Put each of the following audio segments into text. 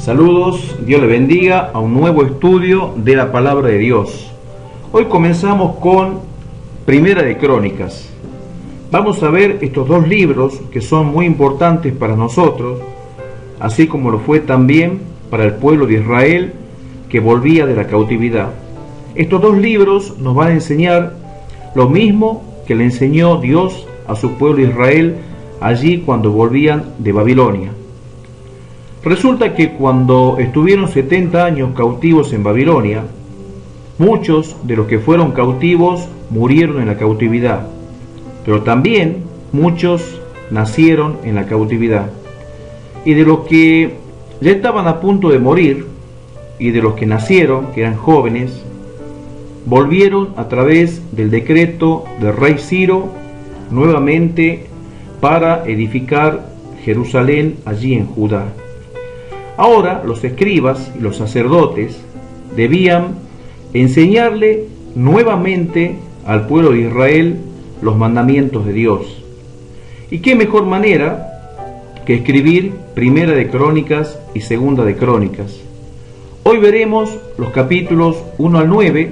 Saludos, Dios le bendiga a un nuevo estudio de la palabra de Dios. Hoy comenzamos con Primera de Crónicas. Vamos a ver estos dos libros que son muy importantes para nosotros, así como lo fue también para el pueblo de Israel que volvía de la cautividad. Estos dos libros nos van a enseñar lo mismo que le enseñó Dios a su pueblo Israel allí cuando volvían de Babilonia. Resulta que cuando estuvieron 70 años cautivos en Babilonia, muchos de los que fueron cautivos murieron en la cautividad, pero también muchos nacieron en la cautividad. Y de los que ya estaban a punto de morir, y de los que nacieron, que eran jóvenes, volvieron a través del decreto del rey Ciro nuevamente para edificar Jerusalén allí en Judá. Ahora los escribas y los sacerdotes debían enseñarle nuevamente al pueblo de Israel los mandamientos de Dios. ¿Y qué mejor manera que escribir Primera de Crónicas y Segunda de Crónicas? Hoy veremos los capítulos 1 al 9,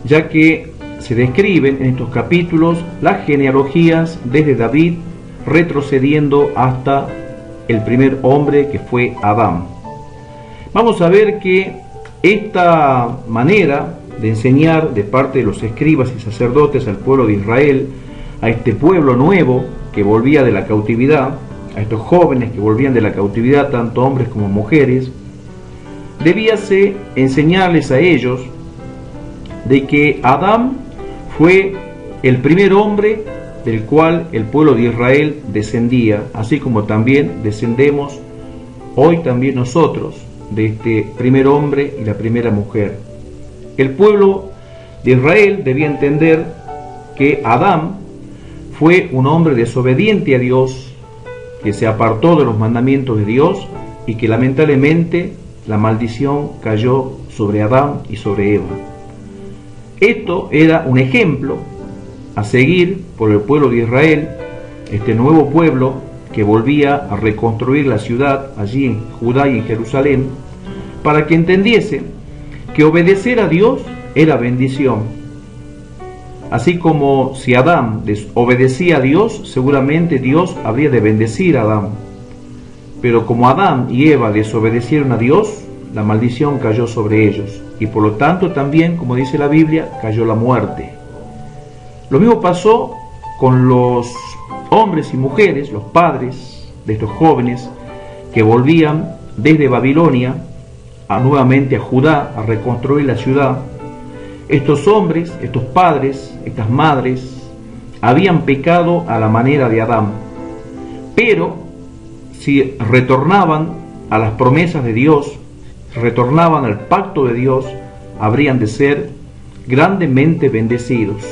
ya que se describen en estos capítulos las genealogías desde David retrocediendo hasta el primer hombre que fue Adán. Vamos a ver que esta manera de enseñar de parte de los escribas y sacerdotes al pueblo de Israel, a este pueblo nuevo que volvía de la cautividad, a estos jóvenes que volvían de la cautividad, tanto hombres como mujeres, debíase enseñarles a ellos de que Adán fue el primer hombre del cual el pueblo de Israel descendía, así como también descendemos hoy también nosotros de este primer hombre y la primera mujer. El pueblo de Israel debía entender que Adán fue un hombre desobediente a Dios, que se apartó de los mandamientos de Dios y que lamentablemente la maldición cayó sobre Adán y sobre Eva. Esto era un ejemplo a seguir por el pueblo de Israel, este nuevo pueblo que volvía a reconstruir la ciudad allí en Judá y en Jerusalén, para que entendiese que obedecer a Dios era bendición. Así como si Adán desobedecía a Dios, seguramente Dios habría de bendecir a Adán. Pero como Adán y Eva desobedecieron a Dios, la maldición cayó sobre ellos, y por lo tanto también, como dice la Biblia, cayó la muerte. Lo mismo pasó con los hombres y mujeres, los padres de estos jóvenes que volvían desde Babilonia nuevamente a Judá a reconstruir la ciudad. Estos hombres, estos padres, estas madres habían pecado a la manera de Adán, pero si retornaban a las promesas de Dios, retornaban al pacto de Dios, habrían de ser grandemente bendecidos.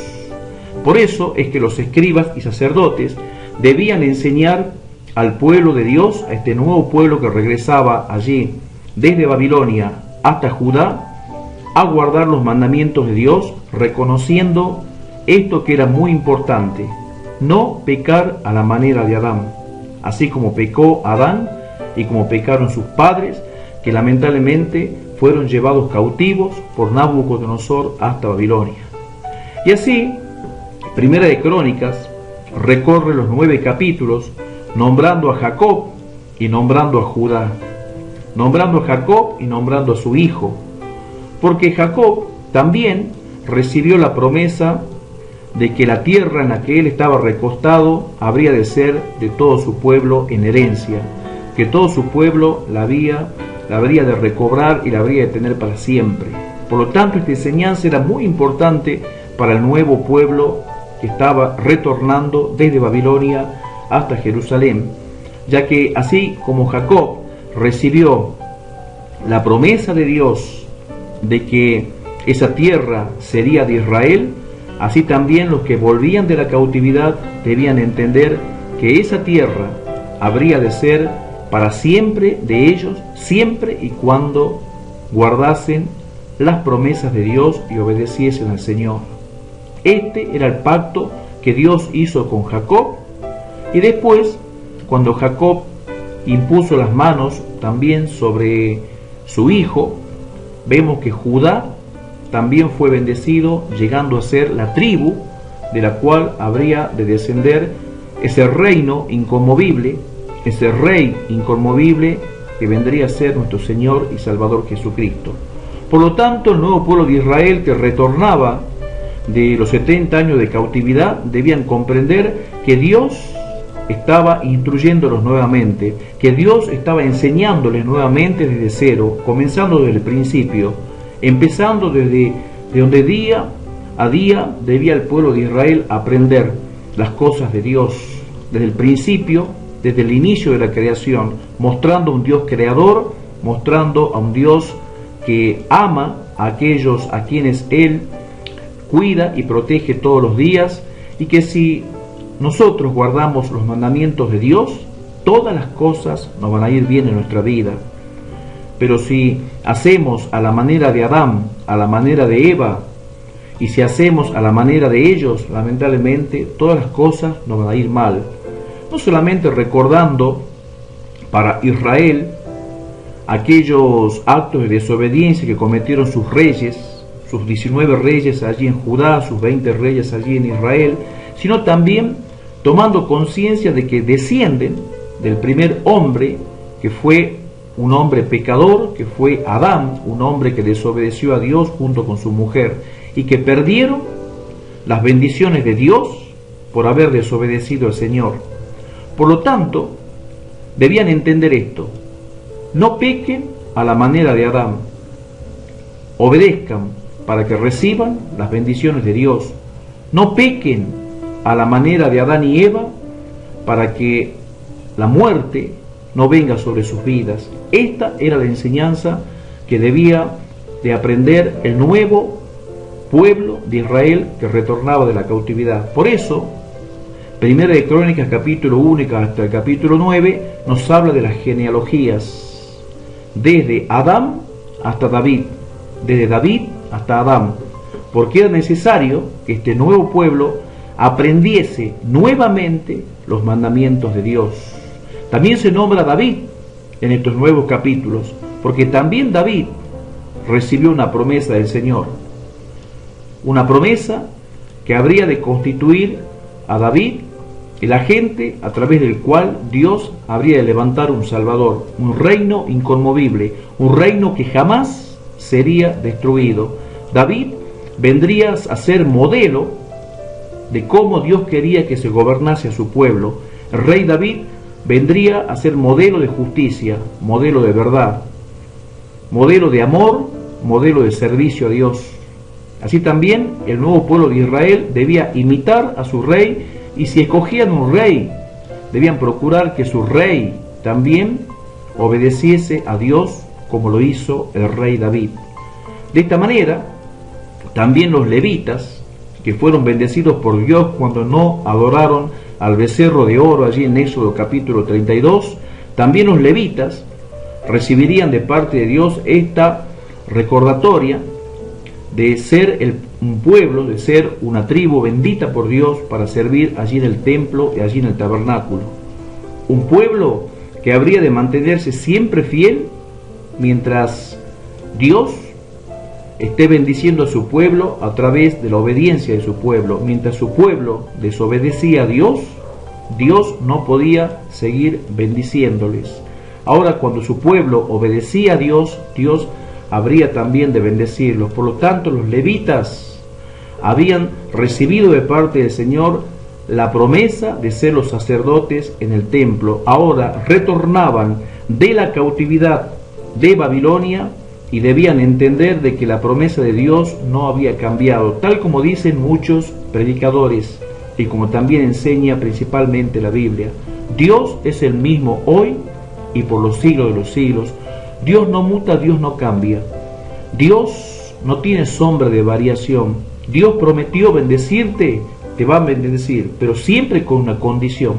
Por eso es que los escribas y sacerdotes debían enseñar al pueblo de Dios, a este nuevo pueblo que regresaba allí desde Babilonia hasta Judá, a guardar los mandamientos de Dios, reconociendo esto que era muy importante: no pecar a la manera de Adán, así como pecó Adán y como pecaron sus padres, que lamentablemente fueron llevados cautivos por Nabucodonosor hasta Babilonia. Y así, Primera de Crónicas recorre los 9 capítulos, nombrando a Jacob y nombrando a Judá, nombrando a Jacob y nombrando a su hijo, porque Jacob también recibió la promesa de que la tierra en la que él estaba recostado habría de ser de todo su pueblo en herencia, que todo su pueblo la habría de recobrar y la habría de tener para siempre. Por lo tanto, esta enseñanza era muy importante para el nuevo pueblo que estaba retornando desde Babilonia hasta Jerusalén, ya que así como Jacob recibió la promesa de Dios de que esa tierra sería de Israel, así también los que volvían de la cautividad debían entender que esa tierra habría de ser para siempre de ellos, siempre y cuando guardasen las promesas de Dios y obedeciesen al Señor. Este era el pacto que Dios hizo con Jacob, y después, cuando Jacob impuso las manos también sobre su hijo, vemos que Judá también fue bendecido, llegando a ser la tribu de la cual habría de descender ese reino inconmovible, ese rey inconmovible que vendría a ser nuestro Señor y Salvador Jesucristo. Por lo tanto, el nuevo pueblo de Israel que retornaba de los 70 años de cautividad debían comprender que Dios estaba instruyéndolos nuevamente, que Dios estaba enseñándoles nuevamente desde cero, comenzando desde el principio, empezando desde donde día a día debía el pueblo de Israel aprender las cosas de Dios, desde el principio, desde el inicio de la creación, mostrando a un Dios creador, mostrando a un Dios que ama a aquellos a quienes Él cuida y protege todos los días, y que si nosotros guardamos los mandamientos de Dios, todas las cosas nos van a ir bien en nuestra vida. Pero si hacemos a la manera de Adán, a la manera de Eva, y si hacemos a la manera de ellos, lamentablemente todas las cosas nos van a ir mal. No solamente recordando para Israel aquellos actos de desobediencia que cometieron sus reyes, sus 19 reyes allí en Judá, sus 20 reyes allí en Israel, sino también tomando conciencia de que descienden del primer hombre, que fue un hombre pecador, que fue Adán, un hombre que desobedeció a Dios junto con su mujer, y que perdieron las bendiciones de Dios por haber desobedecido al Señor. Por lo tanto, debían entender esto: no pequen a la manera de Adán, obedezcan para que reciban las bendiciones de Dios. No pequen a la manera de Adán y Eva para que la muerte no venga sobre sus vidas. Esta era la enseñanza que debía de aprender el nuevo pueblo de Israel que retornaba de la cautividad. Por eso, Primera de Crónicas capítulo 1 hasta el capítulo 9 nos habla de las genealogías, desde Adán hasta David, desde David hasta Adán, porque era necesario que este nuevo pueblo aprendiese nuevamente los mandamientos de Dios. También se nombra a David en estos nuevos capítulos, porque también David recibió una promesa del Señor, una promesa que habría de constituir a David el agente a través del cual Dios habría de levantar un Salvador, un reino inconmovible, un reino que jamás sería destruido. David vendría a ser modelo de cómo Dios quería que se gobernase a su pueblo. El rey David vendría a ser modelo de justicia, modelo de verdad, modelo de amor, modelo de servicio a Dios. Así también el nuevo pueblo de Israel debía imitar a su rey, y si escogían un rey, debían procurar que su rey también obedeciese a Dios como lo hizo el rey David. De esta manera, también los levitas, que fueron bendecidos por Dios cuando no adoraron al becerro de oro allí en Éxodo capítulo 32, también los levitas recibirían de parte de Dios esta recordatoria de ser un pueblo, de ser una tribu bendita por Dios para servir allí en el templo y allí en el tabernáculo. Un pueblo que habría de mantenerse siempre fiel mientras Dios esté bendiciendo a su pueblo a través de la obediencia de su pueblo. Mientras su pueblo desobedecía a Dios, Dios no podía seguir bendiciéndoles. Ahora, cuando su pueblo obedecía a Dios, Dios habría también de bendecirlos. Por lo tanto, los levitas habían recibido de parte del Señor la promesa de ser los sacerdotes en el templo. Ahora retornaban de la cautividad de Babilonia y debían entender de que la promesa de Dios no había cambiado, tal como dicen muchos predicadores y como también enseña principalmente la Biblia. Dios es el mismo hoy y por los siglos de los siglos. Dios no muta, Dios no cambia. Dios no tiene sombra de variación. Dios prometió bendecirte, te va a bendecir, pero siempre con una condición: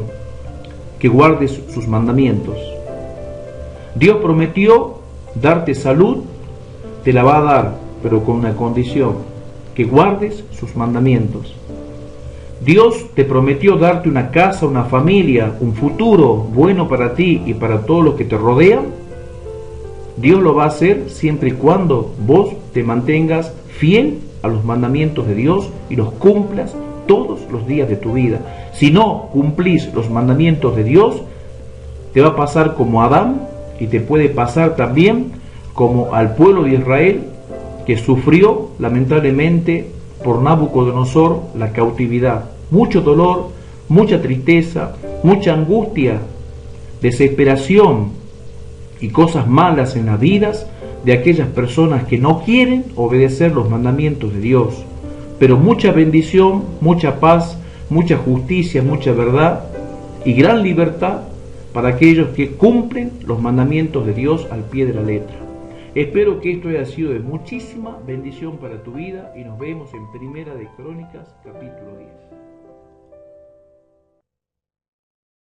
que guardes sus mandamientos. Dios prometió darte salud, te la va a dar, pero con una condición: que guardes sus mandamientos. Dios te prometió darte una casa, una familia, un futuro bueno para ti y para todos los que te rodean. Dios lo va a hacer siempre y cuando vos te mantengas fiel a los mandamientos de Dios y los cumplas todos los días de tu vida. Si no cumplís los mandamientos de Dios, te va a pasar como a Adán y te puede pasar también como al pueblo de Israel, que sufrió lamentablemente por Nabucodonosor la cautividad. Mucho dolor, mucha tristeza, mucha angustia, desesperación y cosas malas en las vidas de aquellas personas que no quieren obedecer los mandamientos de Dios. Pero mucha bendición, mucha paz, mucha justicia, mucha verdad y gran libertad para aquellos que cumplen los mandamientos de Dios al pie de la letra. Espero que esto haya sido de muchísima bendición para tu vida y nos vemos en Primera de Crónicas, capítulo 10.